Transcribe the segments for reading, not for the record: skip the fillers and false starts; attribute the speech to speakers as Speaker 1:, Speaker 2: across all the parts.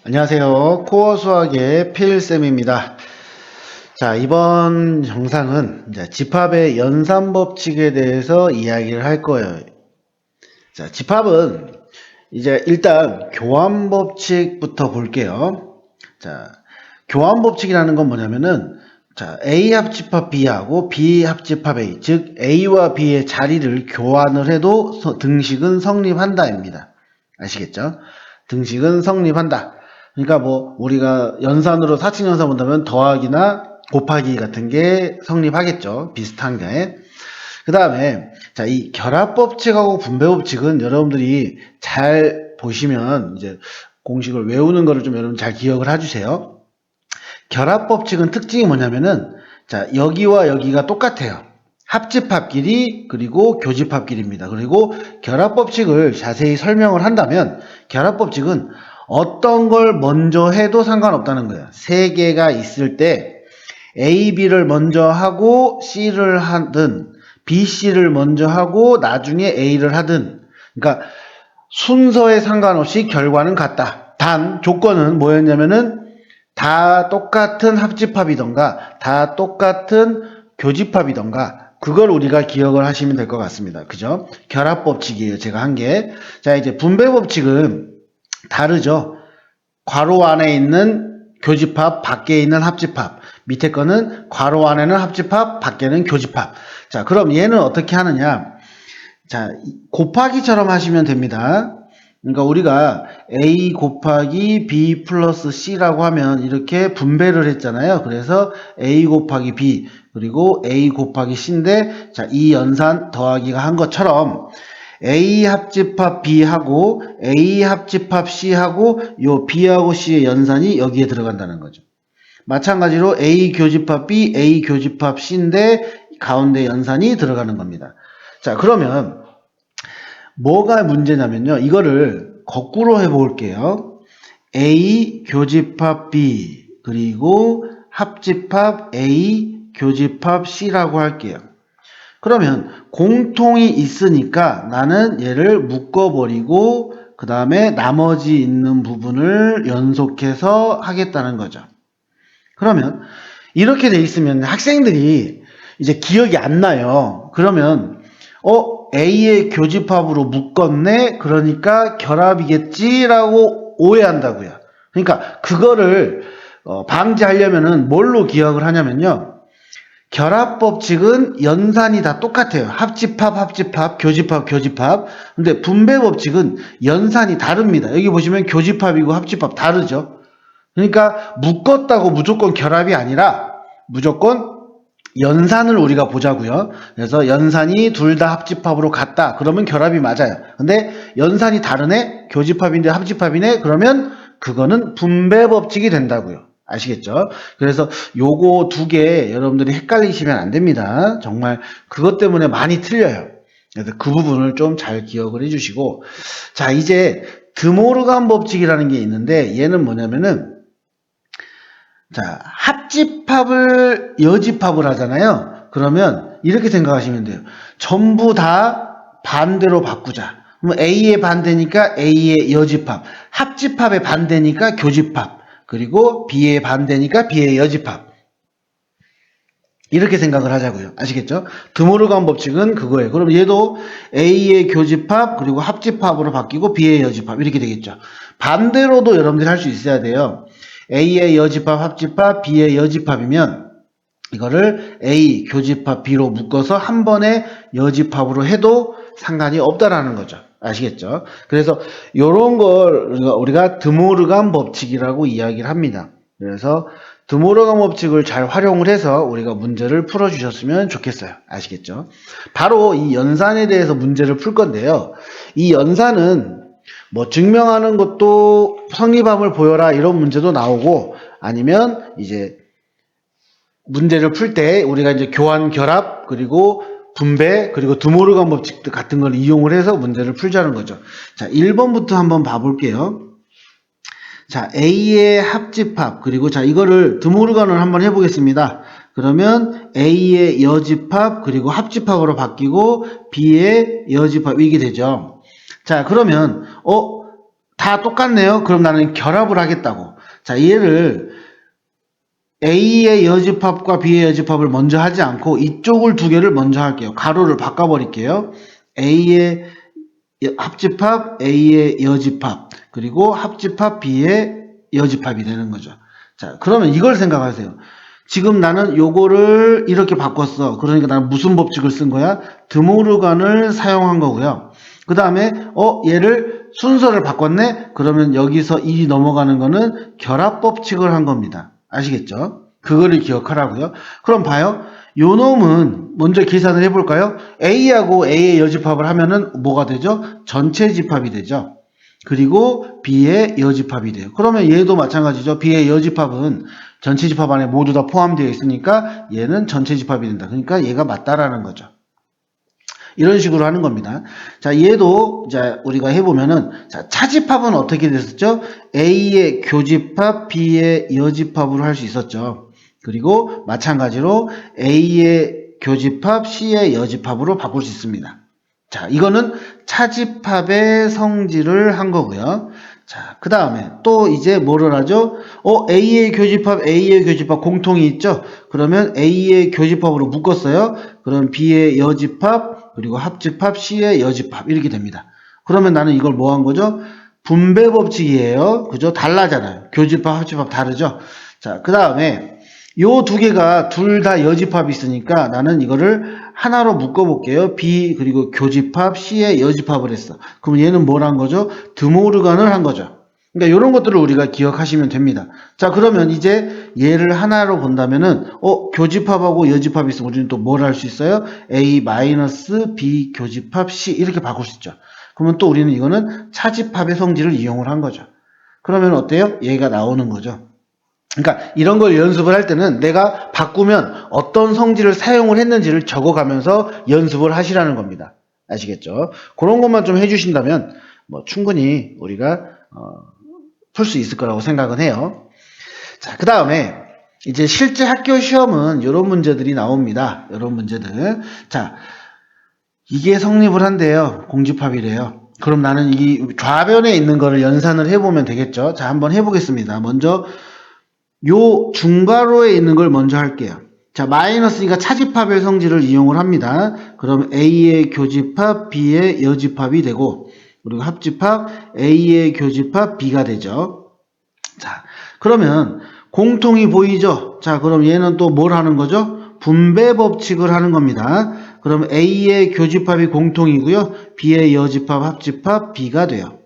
Speaker 1: 안녕하세요. 코어 수학의 필쌤입니다. 자, 이번 영상은 이제 집합의 연산 법칙에 대해서 이야기를 할 거예요. 자, 집합은 이제 일단 교환 법칙부터 볼게요. 자, 교환 법칙이라는 건 뭐냐면은 자, A 합집합 B하고 B 합집합 A, 즉 A와 B의 자리를 교환을 해도 등식은 성립한다입니다. 아시겠죠? 등식은 성립한다. 그러니까 뭐 우리가 연산으로 사칙연산 본다면 더하기나 곱하기 같은 게 성립하겠죠. 비슷한 게. 그 다음에 자, 이 결합법칙하고 분배법칙은 여러분들이 잘 보시면 이제 공식을 외우는 거를 좀 여러분 잘 기억을 해주세요. 결합법칙은 특징이 뭐냐면은 자, 여기와 여기가 똑같아요. 합집합끼리 그리고 교집합끼리입니다. 그리고 결합법칙을 자세히 설명을 한다면 결합법칙은 어떤 걸 먼저 해도 상관없다는 거예요. 세 개가 있을 때 A, B를 먼저 하고 C를 하든 B, C를 먼저 하고 나중에 A를 하든 그러니까 순서에 상관없이 결과는 같다. 단 조건은 뭐였냐면은 다 똑같은 합집합이던가 다 똑같은 교집합이던가 그걸 우리가 기억을 하시면 될 것 같습니다. 그죠? 결합법칙이에요. 제가 한 게. 자, 이제 분배법칙은 다르죠. 괄호 안에 있는 교집합, 밖에 있는 합집합. 밑에 거는 괄호 안에는 합집합, 밖에는 교집합. 자, 그럼 얘는 어떻게 하느냐? 자, 곱하기처럼 하시면 됩니다. 그러니까 우리가 A 곱하기 B 플러스 C라고 하면 이렇게 분배를 했잖아요. 그래서 A 곱하기 B 그리고 A 곱하기 C인데 자, 이 연산 더하기가 한 것처럼 A 합집합 B하고 A 합집합 C하고 요 B하고 C의 연산이 여기에 들어간다는 거죠. 마찬가지로 A 교집합 B, A 교집합 C인데 가운데 연산이 들어가는 겁니다. 자, 그러면 뭐가 문제냐면요. 이거를 거꾸로 해볼게요. A 교집합 B 그리고 합집합 A 교집합 C라고 할게요. 그러면 공통이 있으니까 나는 얘를 묶어버리고 그 다음에 나머지 있는 부분을 연속해서 하겠다는 거죠. 그러면 이렇게 돼 있으면 학생들이 이제 기억이 안 나요. 그러면 A의 교집합으로 묶었네? 그러니까 결합이겠지라고 오해한다고요. 그러니까 그거를 방지하려면은 뭘로 기억을 하냐면요. 결합법칙은 연산이 다 똑같아요. 합집합, 교집합. 근데 분배법칙은 연산이 다릅니다. 여기 보시면 교집합이고 합집합 다르죠. 그러니까 묶었다고 무조건 결합이 아니라 무조건 연산을 우리가 보자고요. 그래서 연산이 둘 다 합집합으로 같다. 그러면 결합이 맞아요. 근데 연산이 다르네? 교집합인데 합집합이네? 그러면 그거는 분배법칙이 된다고요. 아시겠죠? 그래서 요거 두 개 여러분들이 헷갈리시면 안 됩니다. 정말 그것 때문에 많이 틀려요. 그래서 그 부분을 좀 잘 기억을 해주시고 자, 이제 드모르간 법칙이라는 게 있는데 얘는 뭐냐면은 자, 합집합을 여집합을 하잖아요. 그러면 이렇게 생각하시면 돼요. 전부 다 반대로 바꾸자. 그럼 A의 반대니까 A의 여집합, 합집합의 반대니까 교집합, 그리고 B의 반대니까 B의 여집합. 이렇게 생각을 하자고요. 아시겠죠? 드모르간 법칙은 그거예요. 그럼 얘도 A의 교집합 그리고 합집합으로 바뀌고 B의 여집합 이렇게 되겠죠. 반대로도 여러분들이 할 수 있어야 돼요. A의 여집합, 합집합, B의 여집합이면 이거를 A 교집합 B로 묶어서 한 번에 여집합으로 해도 상관이 없다라는 거죠. 아시겠죠? 그래서 이런 걸 우리가 드모르간 법칙이라고 이야기를 합니다. 그래서 드모르간 법칙을 잘 활용을 해서 우리가 문제를 풀어주셨으면 좋겠어요. 아시겠죠? 바로 이 연산에 대해서 문제를 풀 건데요. 이 연산은 뭐 증명하는 것도 성립함을 보여라 이런 문제도 나오고 아니면 이제 문제를 풀 때 우리가 이제 교환 결합 그리고 분배 그리고 드모르간 법칙 같은 걸 이용을 해서 문제를 풀자는 거죠. 자, 1번부터 한번 봐볼게요. 자, A의 합집합 그리고 자 이거를 드모르간을 한번 해보겠습니다. 그러면 A의 여집합 그리고 합집합으로 바뀌고 B의 여집합 이게 되죠. 자, 그러면 다 똑같네요. 그럼 나는 결합을 하겠다고. 자, 얘를 A의 여집합과 B의 여집합을 먼저 하지 않고 이쪽을 두 개를 먼저 할게요. 가로를 바꿔버릴게요. A의 합집합, A의 여집합, 그리고 합집합 B의 여집합이 되는 거죠. 자, 그러면 이걸 생각하세요. 지금 나는 요거를 이렇게 바꿨어. 그러니까 나는 무슨 법칙을 쓴 거야? 드모르간을 사용한 거고요. 그 다음에 얘를 순서를 바꿨네? 그러면 여기서 1이 넘어가는 거는 결합 법칙을 한 겁니다. 아시겠죠? 그거를 기억하라고요. 그럼 봐요. 요 놈은 먼저 계산을 해볼까요? A하고 A의 여집합을 하면은 뭐가 되죠? 전체 집합이 되죠. 그리고 B의 여집합이 돼요. 그러면 얘도 마찬가지죠. B의 여집합은 전체 집합 안에 모두 다 포함되어 있으니까 얘는 전체 집합이 된다. 그러니까 얘가 맞다라는 거죠. 이런 식으로 하는 겁니다. 자, 얘도 자 우리가 해보면은 자 차집합은 어떻게 됐었죠? A의 교집합, B의 여집합으로 할 수 있었죠. 그리고 마찬가지로 A의 교집합, C의 여집합으로 바꿀 수 있습니다. 자, 이거는 차집합의 성질을 한 거고요. 자, 그 다음에 또 이제 뭐를 하죠? A의 교집합, A의 교집합 공통이 있죠? 그러면 A의 교집합으로 묶었어요. 그럼 B의 여집합, 그리고 합집합, C의 여집합 이렇게 됩니다. 그러면 나는 이걸 뭐 한 거죠? 분배 법칙이에요. 그죠? 달라잖아요. 교집합, 합집합 다르죠? 자, 그 다음에 요 두 개가 둘 다 여집합이 있으니까 나는 이거를 하나로 묶어볼게요. B 그리고 교집합 C의 여집합을 했어. 그럼 얘는 뭘 한 거죠? 드모르간을 한 거죠. 그러니까 이런 것들을 우리가 기억하시면 됩니다. 자, 그러면 이제 얘를 하나로 본다면은 교집합하고 여집합이 있으면 우리는 또 뭘 할 수 있어요? A-B 교집합 C 이렇게 바꿀 수 있죠. 그러면 또 우리는 이거는 차집합의 성질을 이용을 한 거죠. 그러면 어때요? 얘가 나오는 거죠. 그러니까 이런 걸 연습을 할 때는 내가 바꾸면 어떤 성질을 사용을 했는지를 적어가면서 연습을 하시라는 겁니다. 아시겠죠? 그런 것만 좀 해주신다면 뭐 충분히 우리가 풀 수 있을 거라고 생각은 해요. 자, 그 다음에 이제 실제 학교 시험은 이런 문제들이 나옵니다. 이런 문제들. 자, 이게 성립을 한대요. 공집합이래요. 그럼 나는 이 좌변에 있는 거를 연산을 해보면 되겠죠. 자, 한번 해보겠습니다. 먼저 요 중괄호에 있는 걸 먼저 할게요. 자, 마이너스니까 차집합의 성질을 이용을 합니다. 그럼 A의 교집합, B의 여집합이 되고, 그리고 합집합, A의 교집합, B가 되죠. 자, 그러면 공통이 보이죠? 자, 그럼 얘는 또 뭘 하는 거죠? 분배 법칙을 하는 겁니다. 그럼 A의 교집합이 공통이고요. B의 여집합, 합집합, B가 돼요.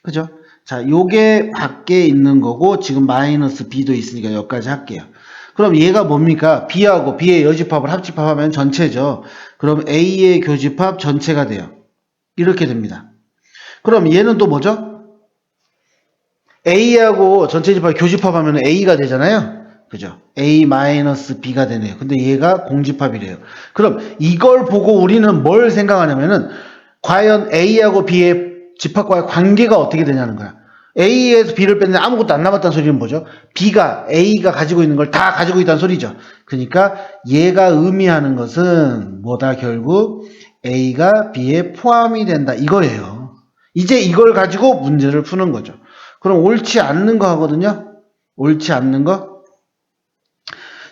Speaker 1: 그죠? 자, 요게 밖에 있는 거고 지금 마이너스 B도 있으니까 여기까지 할게요. 그럼 얘가 뭡니까? B하고 B의 여집합을 합집합하면 전체죠. 그럼 A의 교집합 전체가 돼요. 이렇게 됩니다. 그럼 얘는 또 뭐죠? A하고 전체 집합 교집합하면 A가 되잖아요. 그죠? A-B가 되네요. 근데 얘가 공집합이래요. 그럼 이걸 보고 우리는 뭘 생각하냐면은 과연 A하고 B의 집합과의 관계가 어떻게 되냐는 거야. A에서 B를 뺐는데 아무것도 안 남았다는 소리는 뭐죠? B가 A가 가지고 있는 걸 다 가지고 있다는 소리죠. 그러니까 얘가 의미하는 것은 뭐다 결국 A가 B에 포함이 된다 이거예요. 이제 이걸 가지고 문제를 푸는 거죠. 그럼 옳지 않는 거 하거든요. 옳지 않는 거.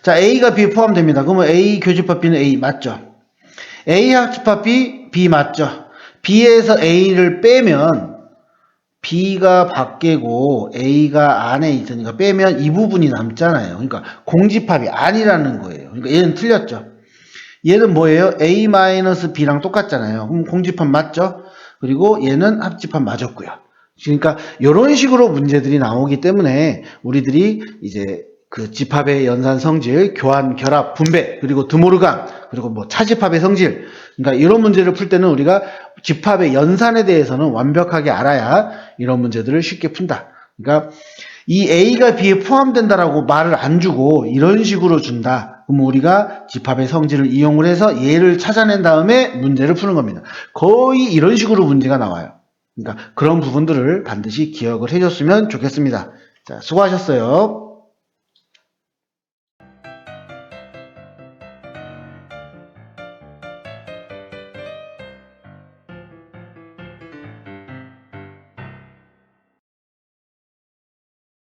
Speaker 1: 자, A가 B에 포함됩니다. 그러면 A 교집합 B는 A 맞죠? A 합집합 B 맞죠? B에서 A를 빼면 B가 밖에고 A가 안에 있으니까 빼면 이 부분이 남잖아요. 그러니까 공집합이 아니라는 거예요. 그러니까 얘는 틀렸죠. 얘는 뭐예요? A-B랑 똑같잖아요. 그럼 공집합 맞죠? 그리고 얘는 합집합 맞았고요. 그러니까 이런 식으로 문제들이 나오기 때문에 우리들이 이제 그 집합의 연산 성질, 교환, 결합, 분배, 그리고 드모르간, 그리고 뭐 차집합의 성질. 그러니까 이런 문제를 풀 때는 우리가 집합의 연산에 대해서는 완벽하게 알아야 이런 문제들을 쉽게 푼다. 그러니까 이 A가 B에 포함된다라고 말을 안 주고 이런 식으로 준다. 그럼 우리가 집합의 성질을 이용을 해서 얘를 찾아낸 다음에 문제를 푸는 겁니다. 거의 이런 식으로 문제가 나와요. 그러니까 그런 부분들을 반드시 기억을 해줬으면 좋겠습니다. 자, 수고하셨어요.